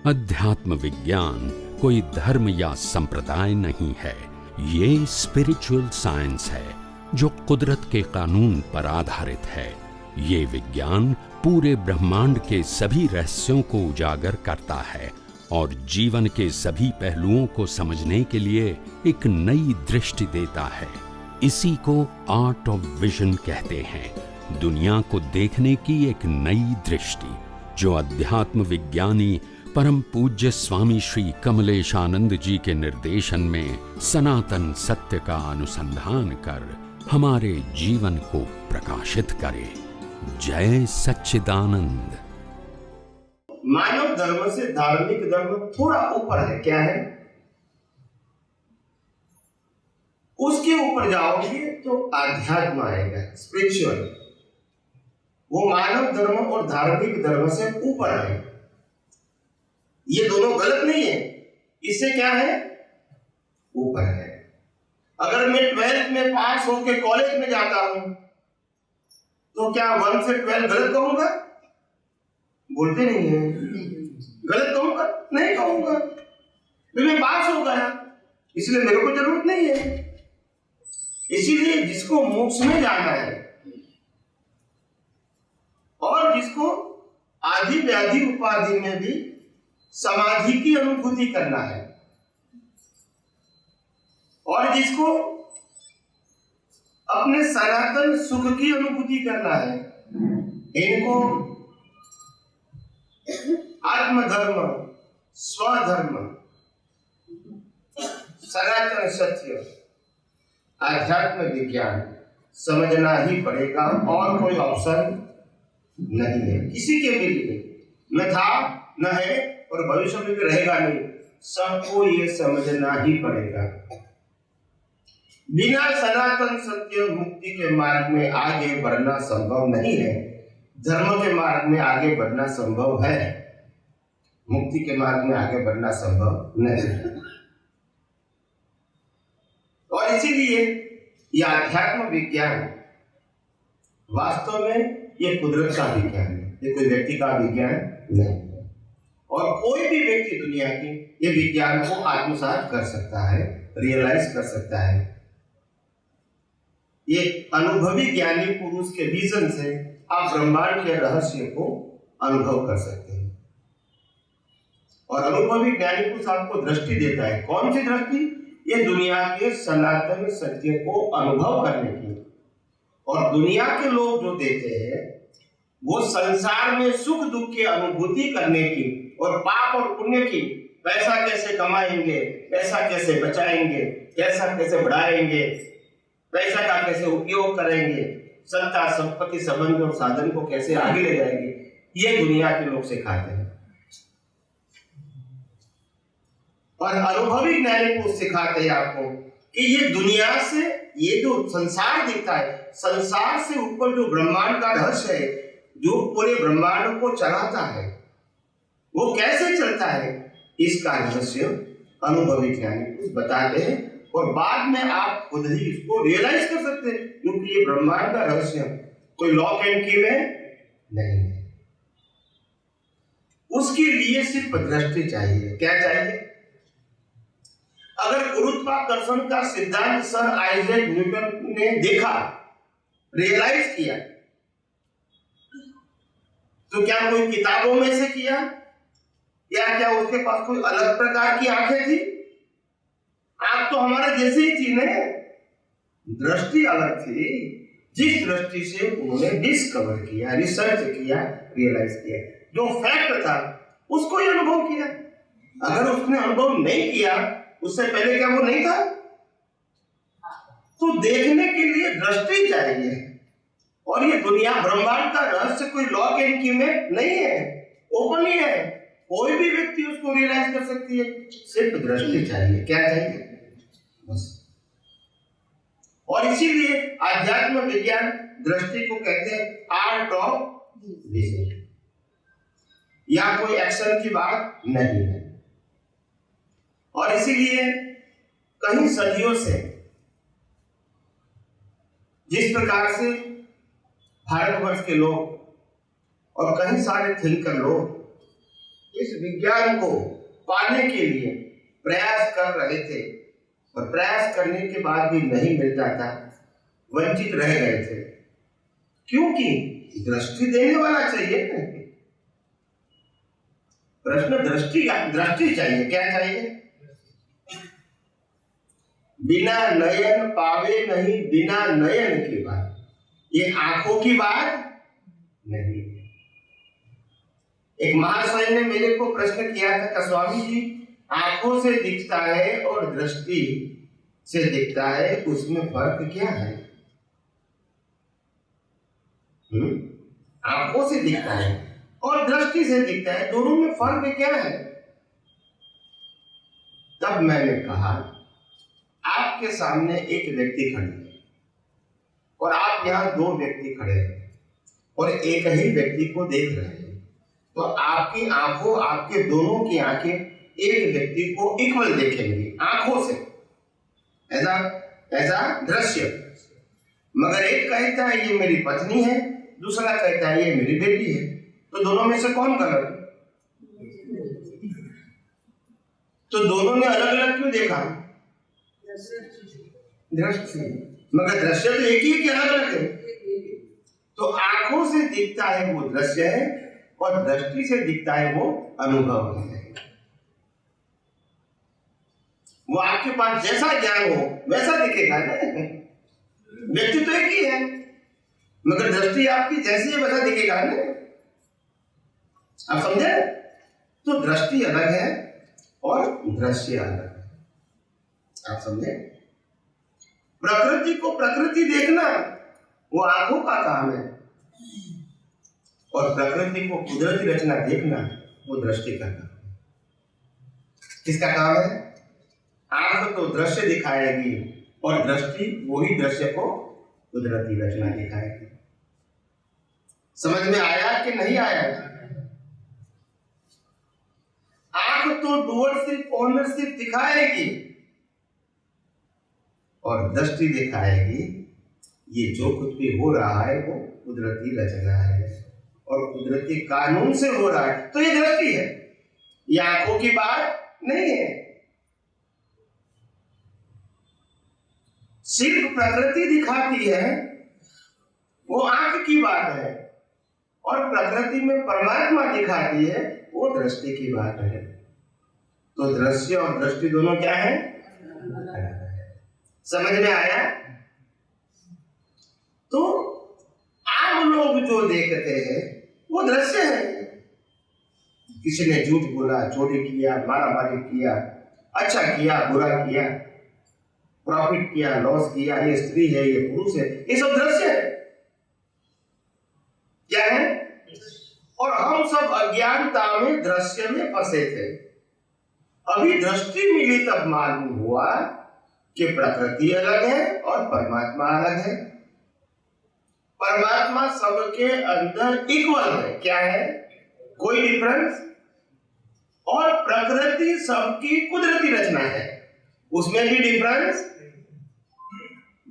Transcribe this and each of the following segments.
अध्यात्म विज्ञान कोई धर्म या संप्रदाय नहीं है, ये स्पिरिचुअल साइंस है जो कुदरत के कानून पर आधारित है। ये विज्ञान पूरे ब्रह्मांड के सभी रहस्यों को उजागर करता है और जीवन के सभी पहलुओं को समझने के लिए एक नई दृष्टि देता है। इसी को आर्ट ऑफ विजन कहते हैं, दुनिया को देखने की एक नई दृष्टि, जो अध्यात्म विज्ञानी परम पूज्य स्वामी श्री कमलेशानंद जी के निर्देशन में सनातन सत्य का अनुसंधान कर हमारे जीवन को प्रकाशित करे। जय सच्चिदानंद। मानव धर्म से धार्मिक धर्म थोड़ा ऊपर है। क्या है? उसके ऊपर जाओगे तो आध्यात्म आएगा, स्पिरिचुअल। वो मानव धर्म और धार्मिक धर्म से ऊपर है। ये दोनों गलत नहीं है, इससे क्या है? ऊपर है। अगर मैं 12th में पास होकर कॉलेज में जाता हूं तो क्या 1 से 12 गलत कहूंगा? बोलते नहीं है। गलत कहूंगा? नहीं कहूंगा। तो मैं पास हो गया, इसलिए मेरे को जरूरत नहीं है। इसीलिए जिसको मोक्ष में जाना है और जिसको आदि व्याधि उपाधि में भी समाधि की अनुभूति करना है और जिसको अपने सनातन सुख की अनुभूति करना है, इनको आत्मधर्म, स्वधर्म, सनातन सत्य, आध्यात्म विज्ञान समझना ही पड़ेगा और कोई ऑप्शन नहीं है किसी के भी लिए। न था, न है और भविष्य में भी रहेगा नहीं। सबको ये समझना ही पड़ेगा। बिना सनातन सत्य मुक्ति के मार्ग में आगे बढ़ना संभव नहीं है। धर्म के मार्ग में आगे बढ़ना संभव है, मुक्ति के मार्ग में आगे बढ़ना संभव नहीं है। और इसीलिए यह अध्यात्म विज्ञान वास्तव में ये कुदरत का विज्ञान है, ये कोई व्यक्ति का विज्ञान नहीं है। और कोई भी व्यक्ति दुनिया के ये विज्ञान को आत्मसात कर सकता है, रियलाइज कर सकता है। ये अनुभवी ज्ञानी पुरुष के विजन से आप ब्रह्मांड के रहस्य को अनुभव कर सकते हैं। और अनुभवी ज्ञानी पुरुष आपको दृष्टि देता है। कौन सी दृष्टि? ये दुनिया के सनातन सत्य को अनुभव करने की। और दुनिया के लोग जो देते हैं वो संसार में सुख दुख की अनुभूति करने की और पाप और पुण्य की, पैसा कैसे कमाएंगे, पैसा कैसे बचाएंगे, पैसा कैसे बढ़ाएंगे, पैसा का कैसे उपयोग करेंगे, सत्ता संपत्ति संबंध और साधन को कैसे आगे ले जाएंगे, ये दुनिया के लोग सिखाते हैं। और अनुभवी ज्ञानी को सिखाते हैं आपको कि ये दुनिया से, ये जो संसार दिखता है, संसार से ऊपर जो ब्रह्मांड का रहस्य है, जो पूरे ब्रह्मांड को चलाता है, वो कैसे चलता है, इसका रहस्य अनुभवी ज्ञानी बताते हैं। और बाद में आप खुद ही इसको रियलाइज कर सकते हैं, क्योंकि ये ब्रह्मांड का रहस्य कोई लॉक एंड की में नहीं है। उसके लिए सिर्फ दृष्टि चाहिए। क्या चाहिए? अगर गुरुत्वाकर्षण का सिद्धांत सर आइजैक न्यूटन ने देखा, रियलाइज किया, तो क्या कोई किताबों में से किया या क्या उसके पास कोई अलग प्रकार की आंखें थी? आंख तो हमारे जैसे ही थी ना, दृष्टि अलग थी। जिस दृष्टि से उन्होंने डिस्कवर किया, रिसर्च किया, रियलाइज किया, जो फैक्ट था उसको ही अनुभव किया। अगर उसने अनुभव नहीं किया, उससे पहले क्या वो नहीं था? तो देखने के लिए दृष्टि चाहिए। और ये दुनिया ब्रह्मांड का रहस्य कोई लॉक एंड की में नहीं है, ओपन ही है। कोई भी व्यक्ति उसको रियलाइज कर सकती है, सिर्फ दृष्टि चाहिए। क्या चाहिए? बस। और इसीलिए आध्यात्म विज्ञान दृष्टि को कहते हैं आर्ट ऑफ विजन। या कोई एक्शन की बात नहीं है। और इसीलिए कई सदियों से जिस प्रकार से भारतवर्ष के लोग और कई सारे थिंकर लोग इस विज्ञान को पाने के लिए प्रयास कर रहे थे और प्रयास करने के बाद भी नहीं मिलता था, वंचित रह गए थे, क्योंकि दृष्टि देने वाला चाहिए। प्रश्न दृष्टि चाहिए। क्या चाहिए? बिना नयन पावे नहीं, बिना नयन की बात, ये आंखों की बात नहीं। एक महाशय ने मेरे को प्रश्न किया था कि स्वामी जी, आंखों से दिखता है और दृष्टि से दिखता है, उसमें फर्क क्या है? आंखों से दिखता है और दृष्टि से दिखता है, दोनों में फर्क क्या है? तब मैंने कहा, आपके सामने एक व्यक्ति खड़े है और आप यहाँ दो व्यक्ति खड़े हैं और एक ही व्यक्ति को देख रहे हैं, तो आपकी आंखों, आपके दोनों की आंखें एक व्यक्ति को इक्वल देखेंगी आंखों से, ऐसा दृश्य। मगर एक कहता है ये मेरी पत्नी है, दूसरा कहता है ये मेरी बेटी है, तो दोनों में से कौन गलत? तो दोनों ने अलग अलग क्यों देखा? दृष्टि। मगर दृश्य तो एक ही है कि अलग अलग है? तो आंखों से दिखता है वो दृश्य है और दृष्टि से दिखता है वो अनुभव है। वो आपके पास जैसा ज्ञान हो वैसा दिखेगा ना। व्यक्ति तो एक ही है, मगर दृष्टि आपकी जैसी है वैसा दिखेगा ना। आप समझे? तो दृष्टि अलग है और दृश्य अलग है। आप समझे? प्रकृति को प्रकृति देखना वो आंखों का काम है और प्रकृति को कुदरती रचना देखना वो दृष्टि का काम है। किसका काम है? आंख तो दृश्य दिखाएगी और दृष्टि वही दृश्य को कुदरती रचना दिखाएगी। समझ में आया कि नहीं आया? आंख तो डूअरशिप ओनरशिप दिखाएगी और दृष्टि दिखाएगी ये जो कुछ भी हो रहा है वो कुदरती रचना है और कुदरती कानून से हो रहा है, तो ये दृष्टि है, ये आंखों की बात नहीं है। सिर्फ प्रकृति दिखाती है वो आंख की बात है और प्रकृति में परमात्मा दिखाती है वो दृष्टि की बात है। तो दृश्य और दृष्टि दोनों क्या है? समझ में आया? तो आप लोग जो देखते हैं वो दृश्य है। किसी ने झूठ बोला, चोरी किया, मारामारी किया, अच्छा किया, बुरा किया, प्रॉफिट किया, लॉस किया, ये स्त्री है, ये पुरुष है, ये सब दृश्य है। क्या है? और हम सब अज्ञानता में दृश्य में फंसे थे। अभी दृष्टि मिली तब मालूम हुआ कि प्रकृति अलग है और परमात्मा अलग है। परमात्मा सबके अंदर इक्वल है। क्या है? कोई डिफरेंस? और प्रकृति सबकी कुदरती रचना है, उसमें भी डिफरेंस।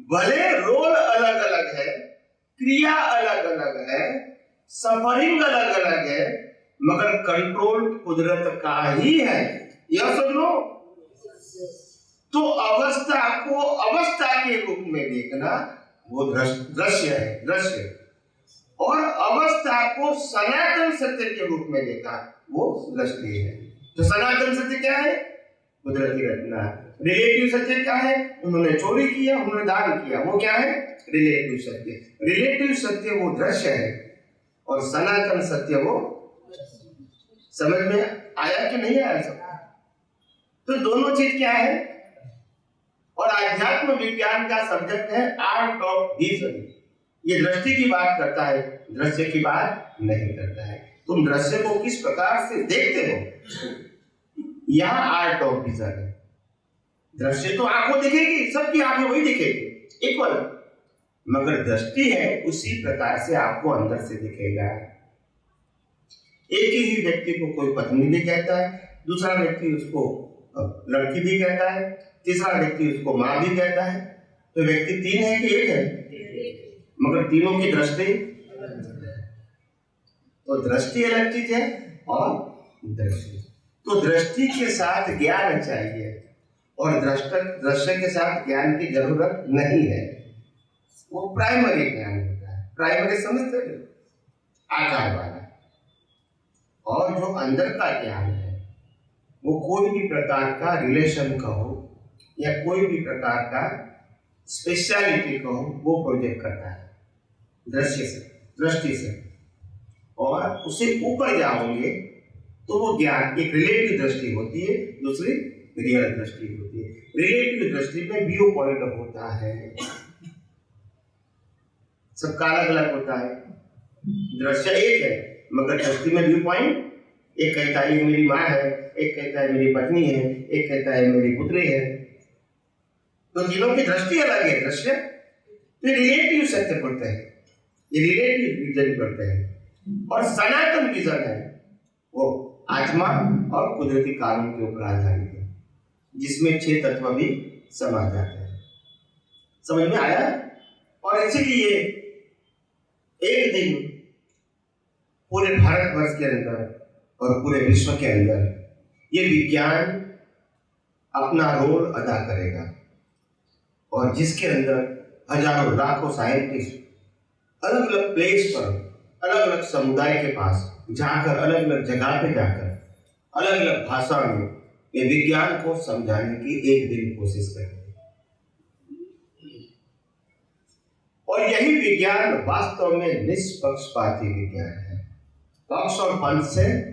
भले रोल अलग अलग है, क्रिया अलग अलग है, सफरिंग अलग अलग है, मगर कंट्रोल कुदरत का ही है। यह सुन लो। तो अवस्था को अवस्था के रूप में देखना वो दृश्य है, दृश्य। और अवस्था को सनातन सत्य के रूप में देखा वो दृष्टि है। तो सनातन सत्य क्या है? कुदरती रचना। रिलेटिव सत्य क्या है? उन्होंने चोरी किया, उन्होंने दान किया, वो क्या है? रिलेटिव सत्य। रिलेटिव सत्य वो दृश्य है और सनातन सत्य वो। समझ में आया कि नहीं आया सब? तो दोनों चीज क्या है? और आध्यात्म विज्ञान का सब्जेक्ट है आर्ट ऑफ विजन। ये दृष्टि की बात करता है, दृश्य की बात नहीं करता है। तुम दृश्य को किस प्रकार से देखते हो, यहाँ आर्ट ऑफ विजन है। दृश्य तो आंखों दिखेगी, सबकी आंखें वही दिखेगी इक्वल, मगर दृष्टि है उसी प्रकार से आपको अंदर से दिखेगा। एक ही व्यक्ति को कोई पत्नी भी कहता है, दूसरा व्यक्ति उसको लड़की भी कहता है, तीसरा व्यक्ति उसको माँ भी कहता है। तो व्यक्ति तीन है कि एक है? मगर तीनों की दृष्टि। तो दृष्टि अलग चीज है और दृष्टि। तो दृष्टि के साथ ज्ञान चाहिए और दृश्य के साथ ज्ञान की जरूरत नहीं है। वो प्राइमरी ज्ञान होता है। प्राइमरी समझते हैं, आकार वाला। और जो अंदर का ज्ञान है वो कोई भी प्रकार का रिलेशन कहो या कोई भी प्रकार का स्पेशलिटी कहो, वो प्रोजेक्ट करता है दृश्य से, दृष्टि से। और उससे ऊपर जाओगे तो वो ज्ञान एक रिलेटिव दृष्टि होती है, दूसरी रियल दृष्टि होती है। रिलेटिव दृष्टि में व्यू पॉइंट होता है, सबका अलग अलग होता है। दृश्य एक है मगर दृष्टि में व्यू पॉइंट, एक कहता है ये मेरी माँ है, एक कहता है मेरी पत्नी है, एक कहता है मेरी पुत्री है। तो तीनों की दृष्टि अलग है। दृश्य तो रिलेटिव सत्य पड़ते हैं, ये रिलेटिव विजन करते हैं। और सनातन विजन है वो आत्मा और कुदरती कानून के ऊपर आधारित है, जिसमें 6 तत्व भी समा जाते हैं। समझ में आया? और इसीलिए एक दिन पूरे भारतवर्ष के अंदर और पूरे विश्व के अंदर ये विज्ञान अपना रोल अदा करेगा, और जिसके अंदर हजारों लाखों साइंटिस्ट अलग अलग प्लेस पर, अलग अलग समुदाय के पास जाकर, अलग अलग जगह पे जाकर, अलग अलग भाषा में ये विज्ञान को समझाने की एक दिन कोशिश करेंगे। और यही विज्ञान वास्तव में निष्पक्षपाती विज्ञान है, पक्ष और पंथ से।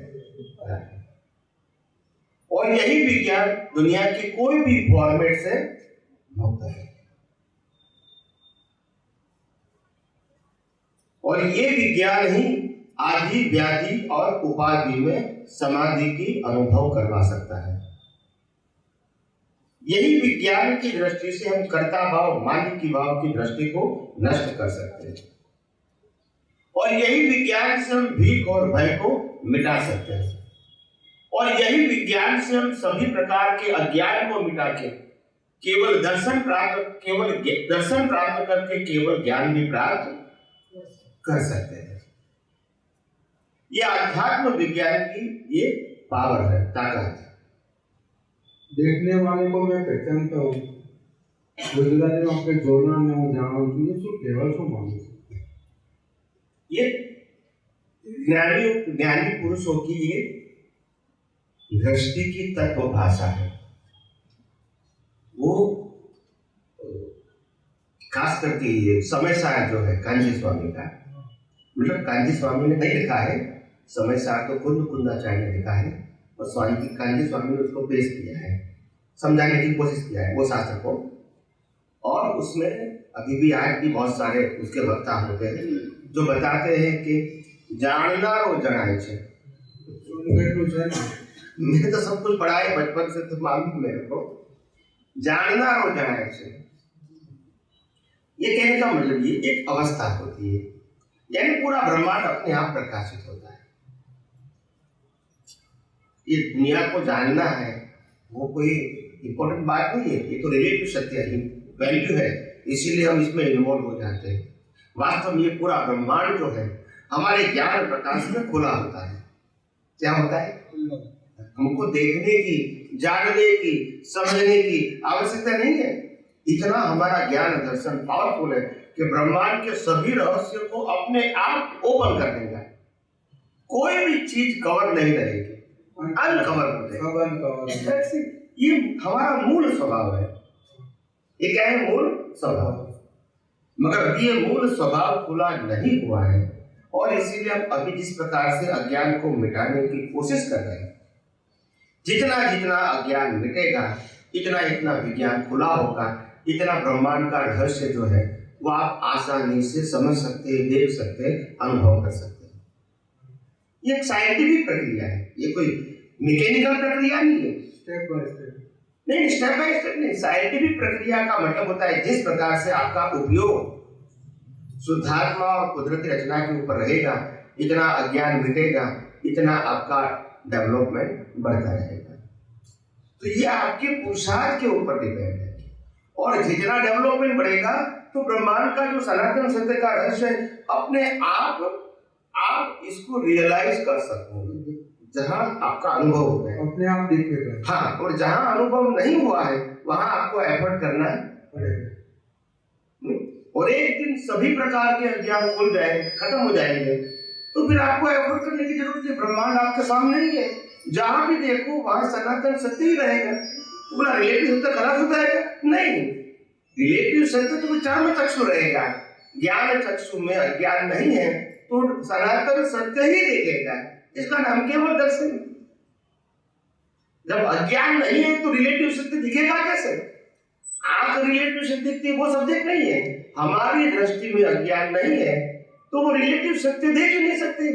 और यही विज्ञान दुनिया की कोई भी फॉर्मेट से मुक्त है। और ये विज्ञान ही आदि, व्याधि और उपाधि में समाधि की अनुभव करवा सकता है। यही विज्ञान की दृष्टि से हम कर्ता भाव, मालिक की भाव की दृष्टि को नष्ट कर सकते हैं। और यही विज्ञान से हम भीख और भय को मिटा सकते हैं। और यही विज्ञान से हम सभी प्रकार के अज्ञान को मिटा के केवल दर्शन प्राप्त करके केवल ज्ञान भी प्राप्त कर सकते हैं। ये अध्यात्म विज्ञान की ये पावर है, ताकत है। देखने वाले को मैं पहचानता हूँ, गुजराती में आपके जोड़ना में वो जाना चाहिए, सो केवल सो मानू। ये ज्ञानी पुरुषों की ये दृष्टि की तत्व भाषा है। वो खास करके ये समय सार जो है कांजी स्वामी का, मतलब कांजी स्वामी ने नहीं लिखा है, समय सार तो कुंद कुंदाचार्य ने लिखा है, और कांजी स्वामी ने उसको पेश किया है, समझाने की कोशिश किया है वो शास्त्र को। और उसमें अभी भी आज भी बहुत सारे उसके वक्ता होते हैं जो बताते हैं कि जानना और जनाए छे। मैंने तो सब कुछ पढ़ा है बचपन से, तो मालूम मेरे को जानना और जनाए छे। ये कहने का मतलब ये एक अवस्था होती है, यानी पूरा ब्रह्मांड अपने आप प्रकाशित होता है। ये दुनिया को जानना है वो कोई इंपॉर्टेंट बात नहीं है, ये तो रिलेटिव सत्य है, वैल्यू है, इसीलिए हम इसमें इन्वॉल्व हो जाते हैं। वास्तव में ये पूरा ब्रह्मांड जो है हमारे ज्ञान प्रकाश में खुला होता है। क्या होता है? हमको देखने की, जानने की, समझने की आवश्यकता नहीं है। इतना हमारा ज्ञान दर्शन पावरफुल है कि ब्रह्मांड के सभी रहस्यों को अपने आप ओपन कर देगा। कोई भी चीज कवर नहीं रहेगी, अनकवर हो जाएगी। ये हमारा मूल स्वभाव है। ये क्या है? मूल स्वभाव। मगर अभी ये मूल स्वभाव खुला नहीं हुआ है, और इसीलिए हम अभी जिस प्रकार से अज्ञान को मिटाने की कोशिश कर रहे हैं, जितना जितना अज्ञान मिटेगा इतना इतना विज्ञान खुला होगा, इतना ब्रह्मांड का रहस्य जो है वो आप आसानी से समझ सकते हैं, देख सकते हैं, अनुभव कर सकते हैं। ये एक साइंटिफिक प्रक्रिया है, ये कोई मैकेनिकल प्रक्रिया नहीं है। स्टेप बाय स्टेप नहीं, स्टेप बाय स्टेप नहीं। साइंटिफिक प्रक्रिया का मतलब होता है जिस प्रकार से आपका उपयोग शुद्धात्मा और कुदरती रचना के ऊपर रहेगा, इतना अज्ञान मिटेगा, इतना आपका डेवलपमेंट बढ़ता रहेगा। तो ये आपके पुरुषार्थ के ऊपर डिपेंड है। और जितना डेवलपमेंट बढ़ेगा तो ब्रह्मांड का जो सनातन सत्य का रहस्य है अपने आप इसको रियलाइज कर सकोगे, जहाँ आपका अनुभव हो गया, अपने आप दिखेगा। हाँ, और जहाँ अनुभव नहीं हुआ है वहां आपको एफर्ट करना पड़ेगा। और एक दिन सभी प्रकार के अज्ञान खुल जाएंगे, खत्म हो जाएंगे, तो फिर आपको एफर्ट करने की जरूरत है। ब्रह्मांड आपके सामने ही है, जहां भी देखो वहां सनातन सत्य ही रहेगा। तो बोला रिलेटिव सत्य खराब हो जाएगा? नहीं, रिलेटिव सत्य तो चार चक्षु रहेगा। ज्ञान चक्षु में अज्ञान नहीं है तो सनातन सत्य ही दिखेगा। इसका नाम केवल दर्शन। जब अज्ञान नहीं है तो रिलेटिव सत्य दिखेगा कैसे? आंख रिलेटिव सत्य दिखती है, वो सब्जेक्ट नहीं है। हमारी दृष्टि में अज्ञान नहीं है तो वो रिलेटिव सत्य देख ही नहीं सकते।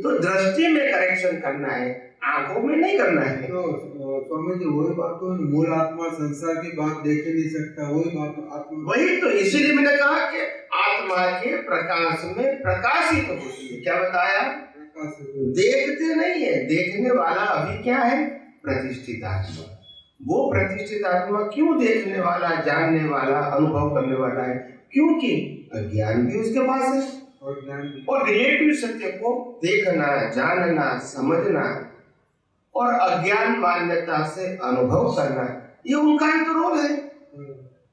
तो दृष्टि में करेक्शन करना है, आंखों में नहीं करना है। तो स्वामी जी वही बात, तो मूल आत्मा संसार की बात देख ही नहीं सकता, वही बात आत्मा। वही तो इसीलिए मैंने कहा कि आत्मा के प्रकाश में प्रकाशित होती है। क्या बताया? देखते नहीं है, देखने वाला अभी क्या है? प्रतिष्ठित आत्मा। वो प्रतिष्ठित आत्मा क्यों देखने वाला, जानने वाला, अनुभव करने वाला है? क्योंकि अज्ञान भी उसके पास है और रिलेटिव सत्य को देखना, जानना, समझना और अज्ञान मान्यता से अनुभव करना, ये उनका ही तो रोल है।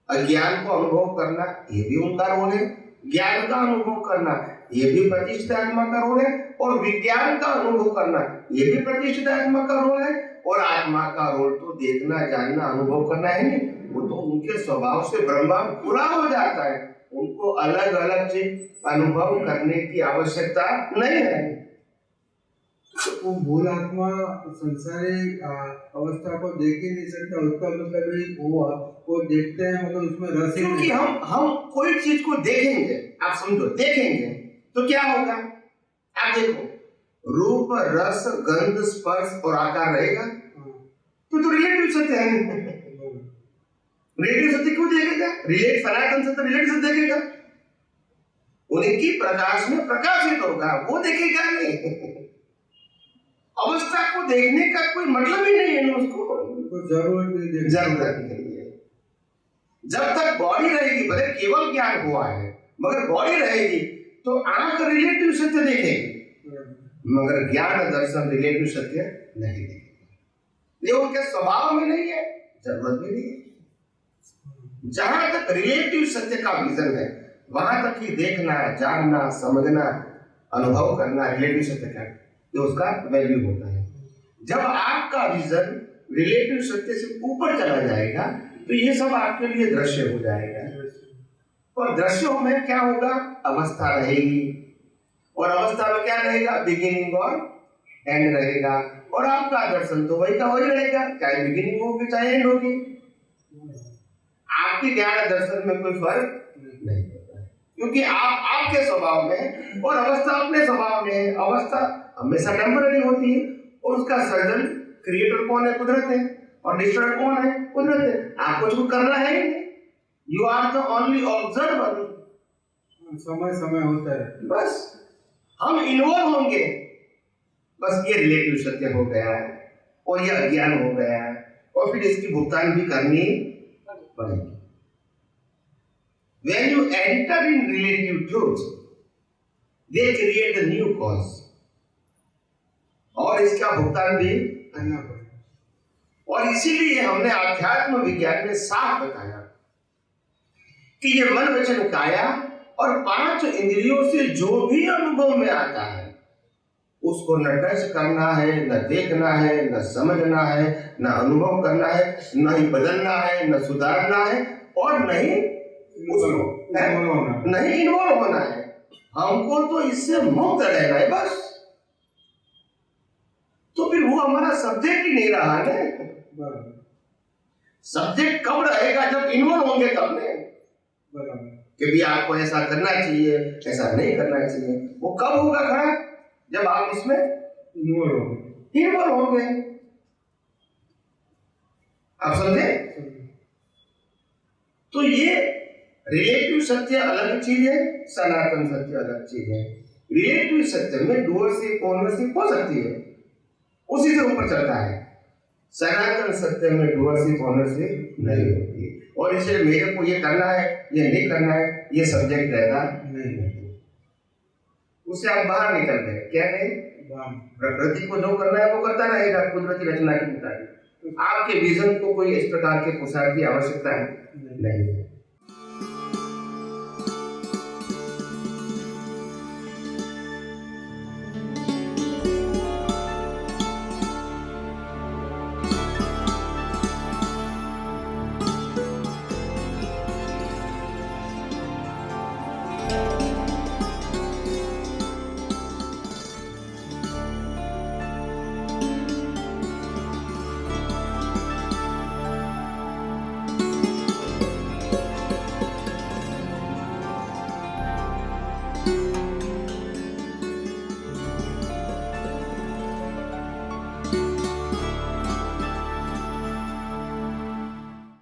अज्ञान को अनुभव करना ये भी उनका रोल है, ज्ञान का अनुभव करना ये भी प्रतिष्ठित आत्मा का रोल है, और विज्ञान का अनुभव करना ये भी प्रतिष्ठित आत्मा का रोल है। और आत्मा का रोल तो देखना, जानना, अनुभव करना है नहीं, वो तो उनके स्वभाव से ब्रह्मांड पूरा हो जाता है। उनको अलग अलग चीज अनुभव करने की आवश्यकता नहीं है। वो मूल आत्मा संसारी अवस्था को देख ही नहीं सकता, उसका मतलब वो देखते हैं, मतलब उसमें रस। क्योंकि हम कोई चीज को देखेंगे, आप समझो, देखेंगे तो क्या होगा? आप देखो, रूप, रस, गंध, स्पर्श और आकार रहेगा तो रिलेटिव सत्य है। रिलेटिव सत्य क्यों देखेगा? सनातन सत्य रिलेटिव सत्य देखेगा, उनकी प्रकाश में प्रकाशित होगा, वो देखेगा नहीं। अवस्था को देखने का कोई मतलब ही नहीं है, उसको जरूरत नहीं है। जब तक बॉडी रहेगी, भले केवल ज्ञान हुआ है, मगर बॉडी रहेगी तो आंख रिलेटिव सत्य देखेगी, मगर ज्ञान दर्शन रिलेटिव सत्य नहीं देखेगा। ये उनके स्वभाव में नहीं है, जरूरत भी नहीं है। जहां तक रिलेटिव सत्य का विजन है वहां तक ही देखना, जानना, समझना, अनुभव करना रिलेटिव सत्य का, ये उसका वैल्यू होता है। जब आपका विजन रिलेटिव सत्य से ऊपर चला जाएगा तो ये सब आपके लिए दृश्य हो जाएगा। और दृश्यों में क्या होगा? अवस्था रहेगी, और अवस्था में क्या रहेगा? बिगिनिंग और एंड रहेगा। और आपका दर्शन तो वही का वही रहेगा, चाहे बिगिनिंग होगी चाहे एंड होगी। आपके ज्ञान दर्शन में कोई फर्क नहीं होता है, क्योंकि आप आपके स्वभाव में और अवस्था अपने स्वभाव में। अवस्था हमेशा टेम्पररी होती है, और उसका सर्जन क्रिएटर कौन है? कुदरत है। और डिस्ट्रॉयर कौन है? कुदरत है। आपको कुछ करना है ही नहीं, you are the only observer. समय समय होता है, बस हम इन्वॉल्व होंगे, बस ये रिलेटिव सत्य हो गया है और ये अज्ञान हो गया है, और फिर इसकी भुगतान भी करनी पड़ेगी। When you enter in relative truth, they create a new cause, और इसका भुगतान भी करना पड़ेगा। और इसीलिए हमने आध्यात्म विज्ञान में साफ बताया कि ये मन, वचन, काया और 5 इंद्रियों से जो भी अनुभव में आता है उसको न टच करना है, न देखना है, न समझना है, न अनुभव करना है, न ही बदलना है, न सुधारना है, और नहीं इन्वॉल्व होना है। हमको तो इससे मुक्त रहना है बस। तो फिर वो हमारा सब्जेक्ट ही नहीं रहा ना। सब्जेक्ट कब रहेगा? जब इन्वॉल्व होंगे तब ने, कि भी आपको ऐसा करना चाहिए, ऐसा नहीं करना चाहिए। वो कब होगा खड़ा? जब आप इसमें इन्वॉल्व होंगे। आप समझे? तो ये रिलेटिव सत्य अलग चीज है, सनातन सत्य अलग चीज है। रिलेटिव सत्य में डूअरशिप ओनरशिप हो सकती है, उसी से ऊपर चलता है। सनातन सत्य में डूअरशिप ओनरशिप नहीं होती, और इसलिए मेरे को ये करना है, ये नहीं करना है, ये सब्जेक्ट रहता नहीं है। उससे आप बाहर निकल गए। क्या कहें? प्रकृति को जो करना है वो करता रहेगा कुदरती रचना के मुताबिक। आपके विजन को कोई इस प्रकार के पोशाक की आवश्यकता है नहीं।